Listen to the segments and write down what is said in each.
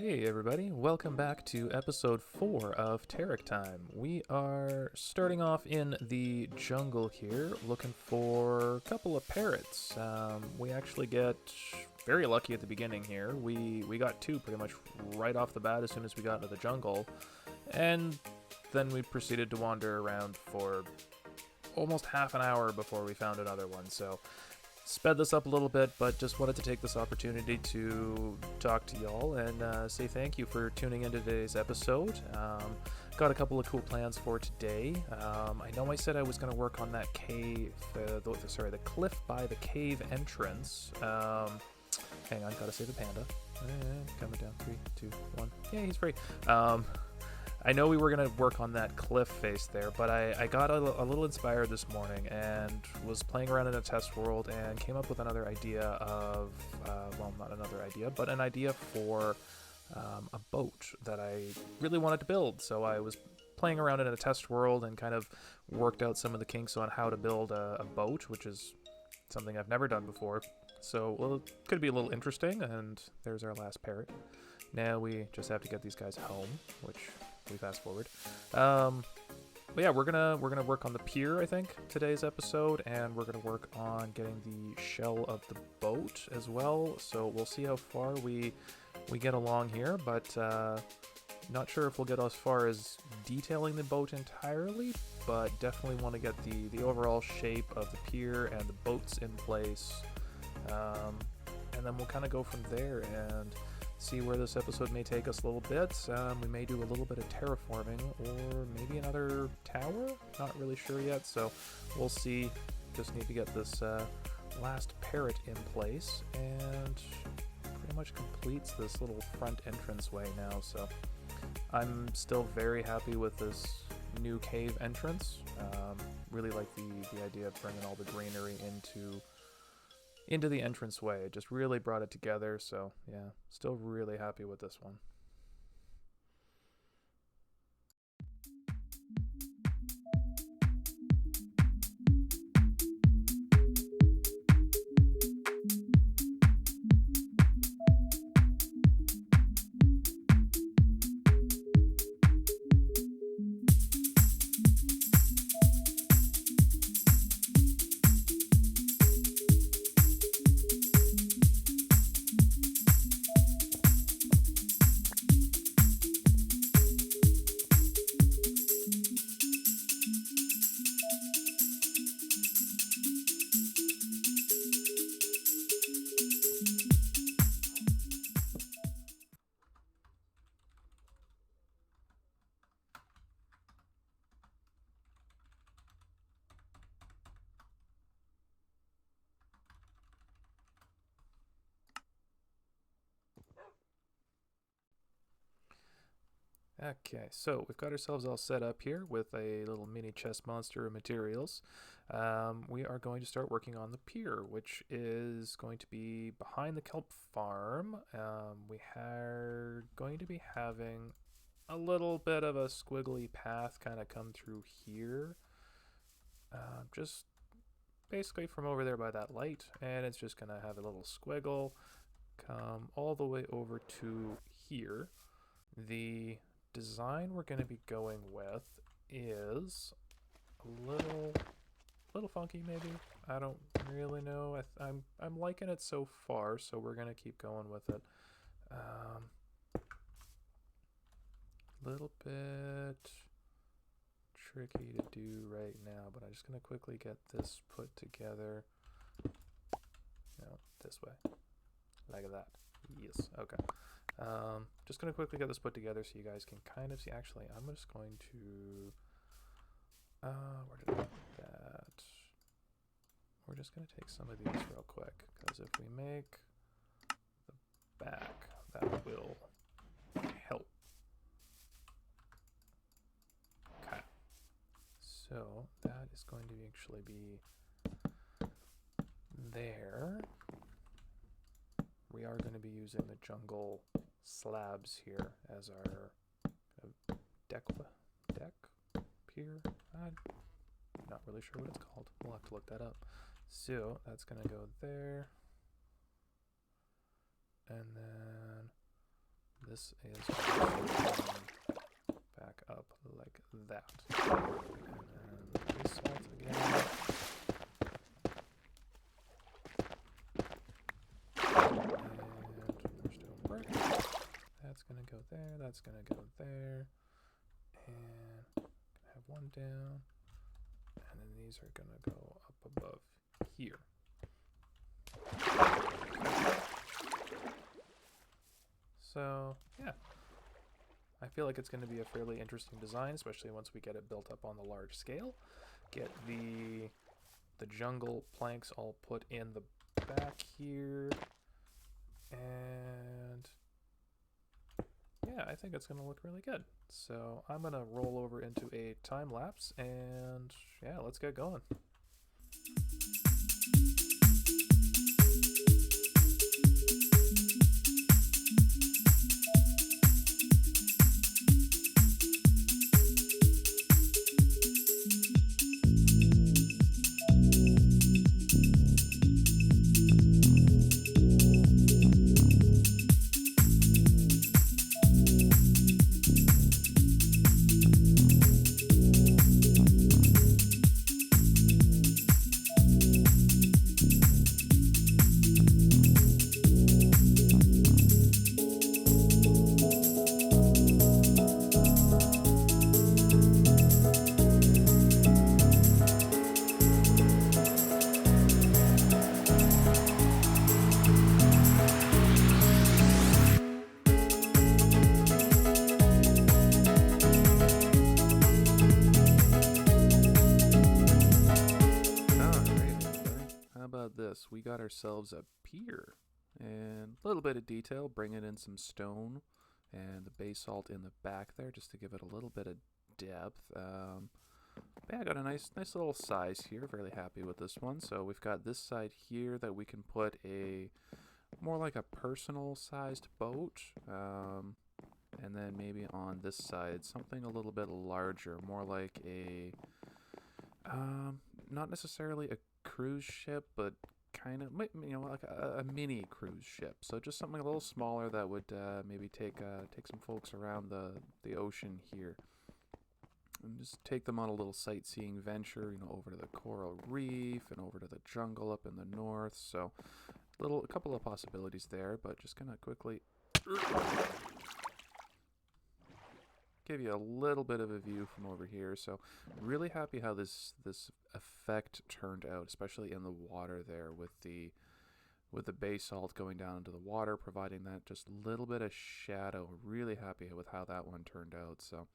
Hey everybody, welcome back to episode 4 of TerickTime. We are starting off in the jungle here, looking for a couple of parrots. We actually get very lucky at the beginning here. We got two pretty much right off the bat as soon as we got into the jungle, and then we proceeded to wander around for almost half an hour before we found another one, so sped this up a little bit, but just wanted to take this opportunity to talk to y'all and say thank you for tuning into today's episode. Got a couple of cool plans for today. I know I said I was going to work on that cave, the cliff by the cave entrance. Hang on, gotta save the panda. Coming down, 3, 2, 1. Yeah, he's free. I know we were going to work on that cliff face there, but I got a little inspired this morning and was playing around in a test world and came up with another idea of, well, not another idea, but an idea for a boat that I really wanted to build. So I was playing around in a test world and kind of worked out some of the kinks on how to build a boat, which is something I've never done before. So, well, it could be a little interesting, and there's our last parrot. Now we just have to get these guys home, which we fast forward. But yeah, we're gonna work on the pier, I think, today's episode, and we're gonna work on getting the shell of the boat as well. So we'll see how far we get along here, but not sure if we'll get as far as detailing the boat entirely, but definitely want to get the overall shape of the pier and the boats in place, and then we'll kind of go from there and see where this episode may take us a little bit. We may do a little bit of terraforming or maybe another tower. Not really sure yet, so we'll see. Just need to get this last parrot in place, and pretty much completes this little front entranceway now. So I'm still very happy with this new cave entrance. Really like the idea of bringing all the greenery into the entranceway. It just really brought it together, so yeah, still really happy with this one. Okay, so we've got ourselves all set up here with a little mini chest monster of materials. We are going to start working on the pier, which is going to be behind the kelp farm. We are going to be having a little bit of a squiggly path kind of come through here. Just basically from over there by that light, and it's just going to have a little squiggle come all the way over to here. The design we're going to be going with is a little funky, maybe. I don't really know. I'm liking it so far, so we're going to keep going with it. Little bit tricky to do right now, but I'm just going to quickly get this put together. No, this way, like that. Yes, okay. Just going to quickly get this put together so you guys can kind of see. Actually, I'm just going to, where did I put that? We're just going to take some of these real quick, because if we make the back, that will help. Okay. So that is going to actually be there. We are going to be using the jungle slabs here as our deck pier. I'm not really sure what it's called. We'll have to look that up. So that's going to go there. And then this is going to back up like that. And then basalt again. And more stone brick. That's going to go there, that's going to go there. And gonna have one down. And then these are going to go up above here. So, yeah. I feel like it's going to be a fairly interesting design, especially once we get it built up on the large scale. Get the jungle planks all put in the back here. And yeah, I think it's going to look really good. So I'm going to roll over into a time lapse and yeah, let's get going. We got ourselves a pier and a little bit of detail, bringing in some stone and the basalt in the back there just to give it a little bit of depth. Yeah, I got a nice little size here. Fairly happy with this one. So we've got this side here that we can put a more like a personal sized boat, and then maybe on this side something a little bit larger, more like a not necessarily a cruise ship, but kind of, you know, like a mini cruise ship. So just something a little smaller that would maybe take some folks around the ocean here, and just take them on a little sightseeing venture, you know, over to the coral reef and over to the jungle up in the north. So a couple of possibilities there, but just gonna quickly give you a little bit of a view from over here. So really happy how this effect turned out, especially in the water there with the basalt going down into the water, providing that just little bit of shadow. Really happy with how that one turned out. So,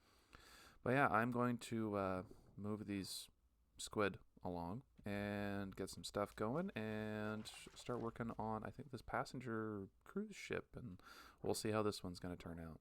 but yeah, I'm going to move these squid along and get some stuff going and start working on, I think, this passenger cruise ship, and we'll see how this one's going to turn out.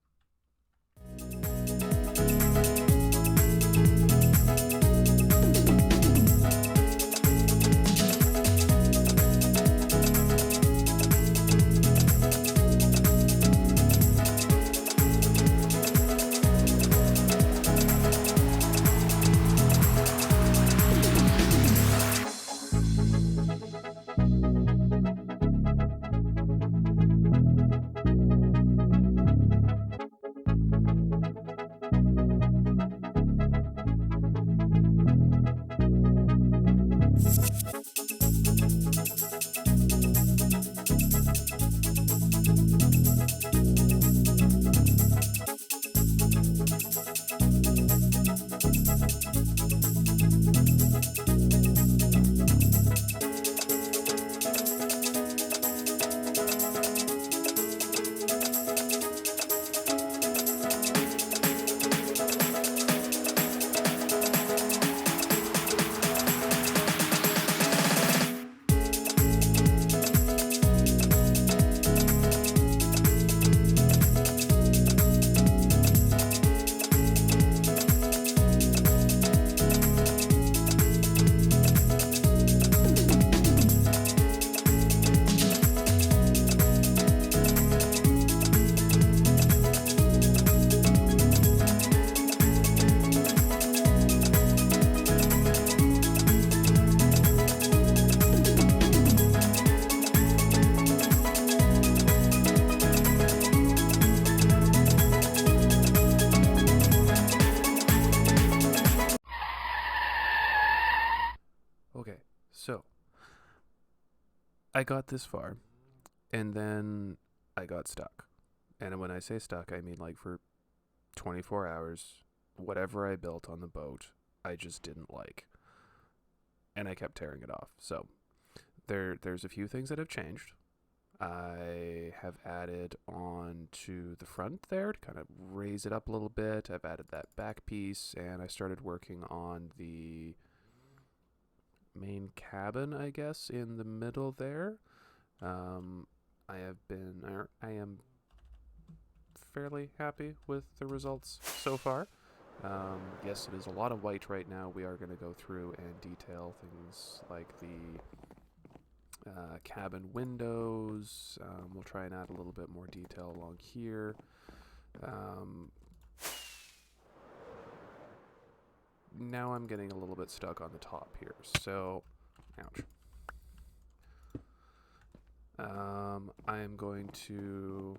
So, I got this far, and then I got stuck. And when I say stuck, I mean like for 24 hours, whatever I built on the boat, I just didn't like. And I kept tearing it off. So, there's a few things that have changed. I have added on to the front there to kind of raise it up a little bit. I've added that back piece, and I started working on the main cabin, I guess, in the middle there. I am fairly happy with the results so far. Yes, it is a lot of white right now. We are going to go through and detail things like the cabin windows. We'll try and add a little bit more detail along here. Now I'm getting a little bit stuck on the top here, so ouch. I am going to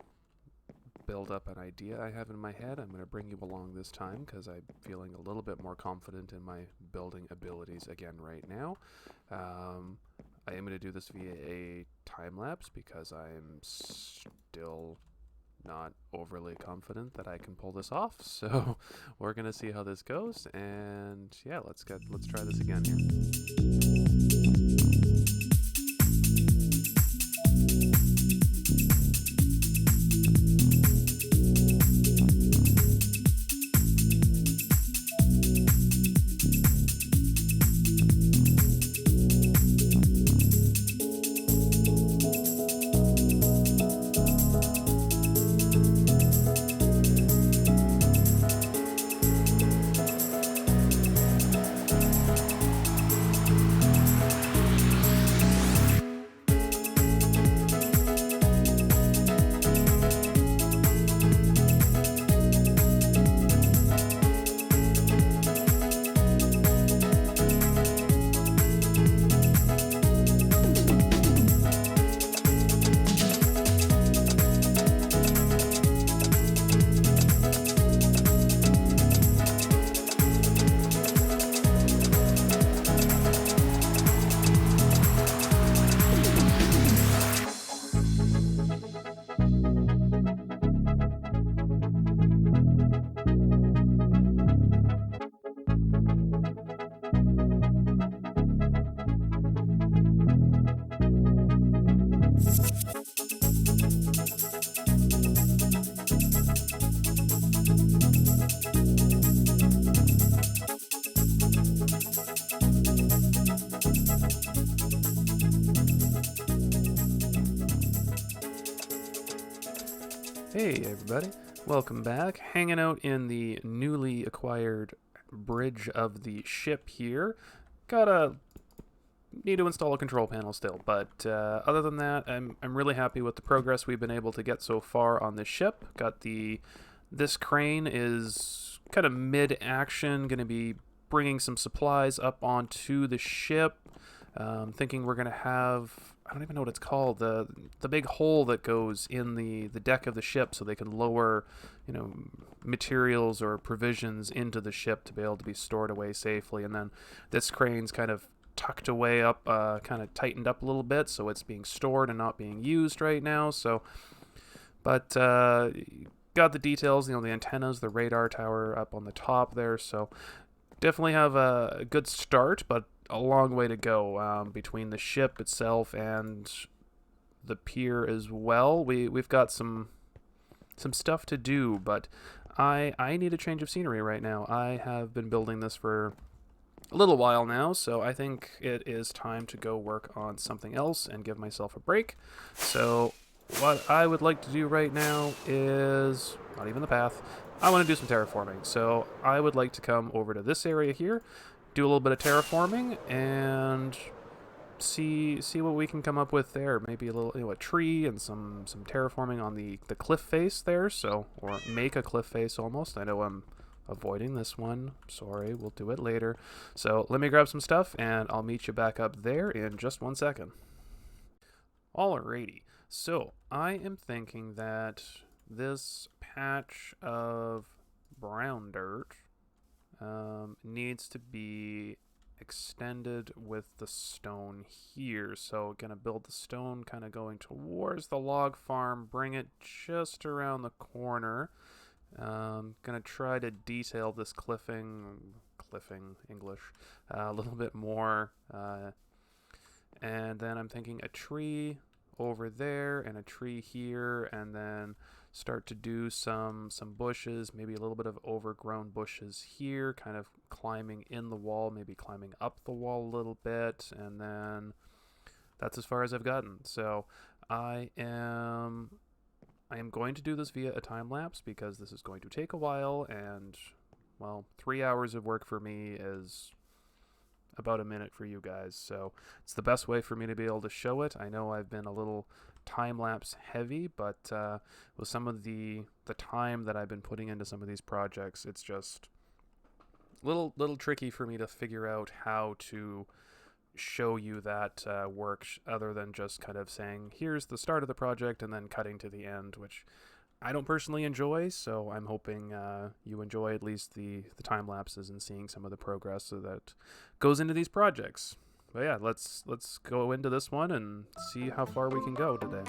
build up an idea I have in my head. I'm going to bring you along this time because I'm feeling a little bit more confident in my building abilities again right now. I am going to do this via a time lapse because I am still not overly confident that I can pull this off. So we're going to see how this goes, and yeah, let's try this again here. Hey everybody, welcome back. Hanging out in the newly acquired bridge of the ship here. Need to install a control panel still, but other than that, I'm really happy with the progress we've been able to get so far on this ship. This crane is kind of mid-action, going to be bringing some supplies up onto the ship. Thinking we're going to have, I don't even know what it's called, the big hole that goes in the deck of the ship so they can lower, materials or provisions into the ship to be able to be stored away safely. And then this crane's kind of tucked away up, kind of tightened up a little bit, so it's being stored and not being used right now. So, but got the details, the antennas, the radar tower up on the top there. So definitely have a good start, but a long way to go between the ship itself and the pier as well. We've got some stuff to do, but I need a change of scenery right now. I have been building this for a little while now, so I think it is time to go work on something else and give myself a break. So what I would like to do right now is not even the path. I want to do some terraforming. So I would like to come over to this area here, do a little bit of terraforming, and see what we can come up with there. Maybe a little, a tree and some terraforming on the cliff face there. So, or make a cliff face almost. I know I'm avoiding this one. Sorry, we'll do it later. So let me grab some stuff, and I'll meet you back up there in just 1 second. Alrighty. So I am thinking that this patch of brown dirt needs to be extended with the stone here. So gonna build the stone kind of going towards the log farm, bring it just around the corner. Gonna try to detail this cliffing English a little bit more. And then I'm thinking a tree over there and a tree here, and then start to do some bushes, maybe a little bit of overgrown bushes here, kind of climbing in the wall, maybe climbing up the wall a little bit, and then that's as far as I've gotten. So I am going to do this via a time lapse because this is going to take a while, and well, 3 hours of work for me is about a minute for you guys, so it's the best way for me to be able to show it. I know I've been a little time-lapse heavy, but with some of the time that I've been putting into some of these projects, it's just little tricky for me to figure out how to show you that work other than just kind of saying here's the start of the project and then cutting to the end, which I don't personally enjoy, so I'm hoping you enjoy at least the time lapses and seeing some of the progress that goes into these projects. But yeah, let's go into this one and see how far we can go today.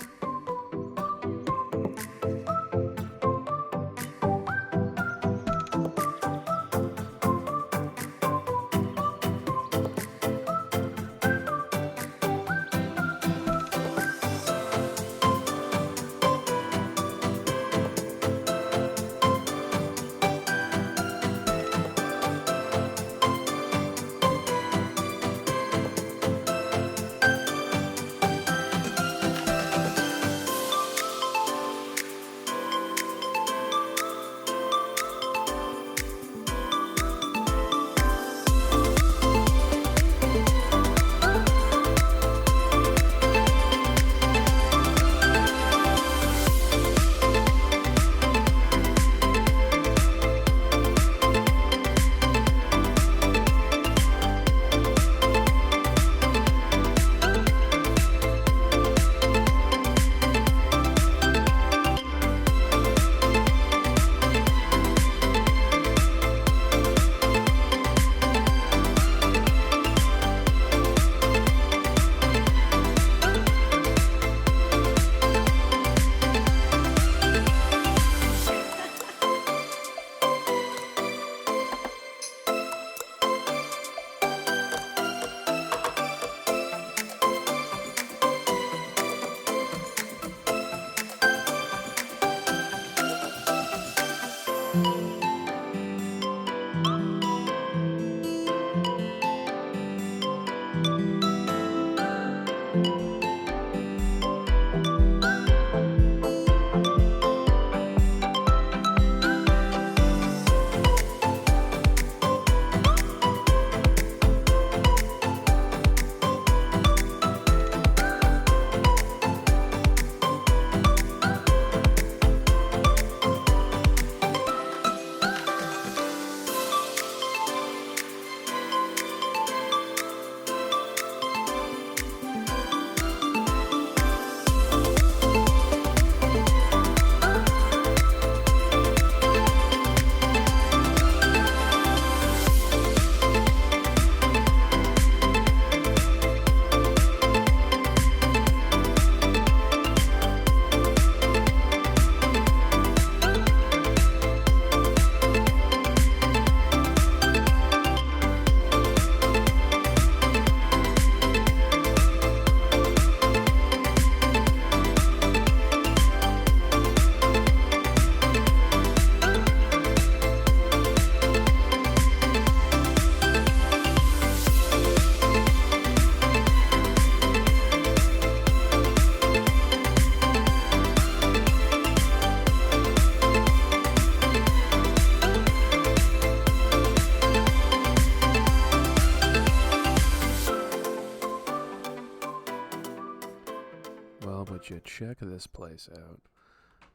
You check this place out.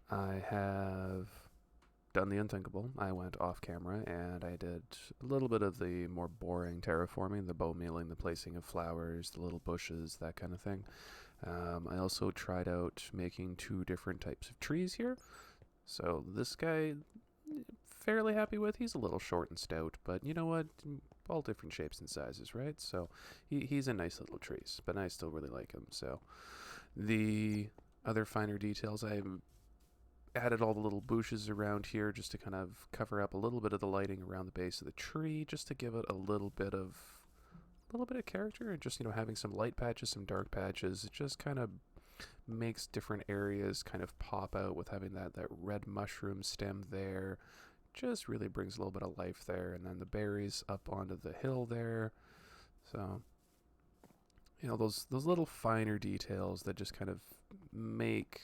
I have done the unthinkable. I went off camera and I did a little bit of the more boring terraforming, the bone mealing, the placing of flowers, the little bushes, that kind of thing. I also tried out making 2 different types of trees here. So this guy, fairly happy with. He's a little short and stout, but you know what? all different shapes and sizes, right? So he's a nice little tree, but I still really like him. So the other finer details, I added all the little bushes around here just to kind of cover up a little bit of the lighting around the base of the tree, just to give it a little bit of character, and just, you know, having some light patches, some dark patches. It just kind of makes different areas kind of pop out with having that red mushroom stem there. Just really brings a little bit of life there. And then the berries up onto the hill there. So, you know, those little finer details that just kind of make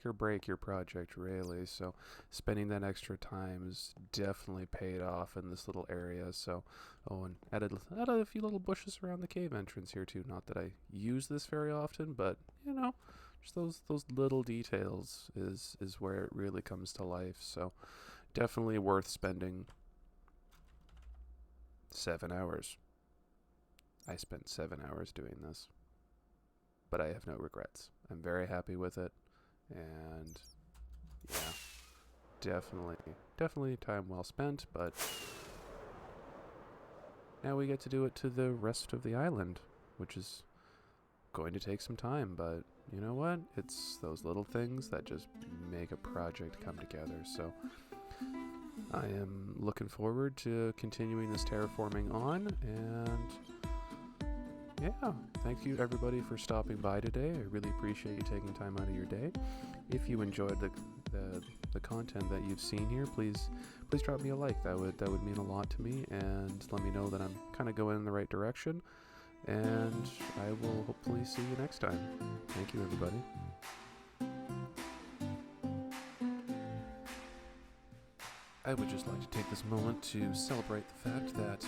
or break your project, really. So spending that extra time is definitely paid off in this little area. So, and added a few little bushes around the cave entrance here too. Not that I use this very often, but, you know, just those little details is where it really comes to life. So definitely worth spending 7 hours. I spent 7 hours doing this, but I have no regrets. I'm very happy with it. And yeah, definitely time well spent, but now we get to do it to the rest of the island, which is going to take some time, but you know what? It's those little things that just make a project come together. So I am looking forward to continuing this terraforming on, and yeah, thank you everybody for stopping by today. I really appreciate you taking time out of your day. If you enjoyed the content that you've seen here, please drop me a like. That would mean a lot to me, and let me know that I'm kind of going in the right direction. And I will hopefully see you next time. Thank you, everybody. I would just like to take this moment to celebrate the fact that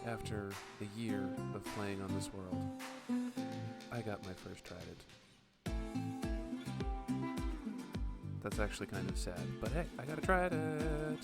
after a year of playing on this world, I got my first Trident. That's actually kind of sad, but hey, I got a Trident!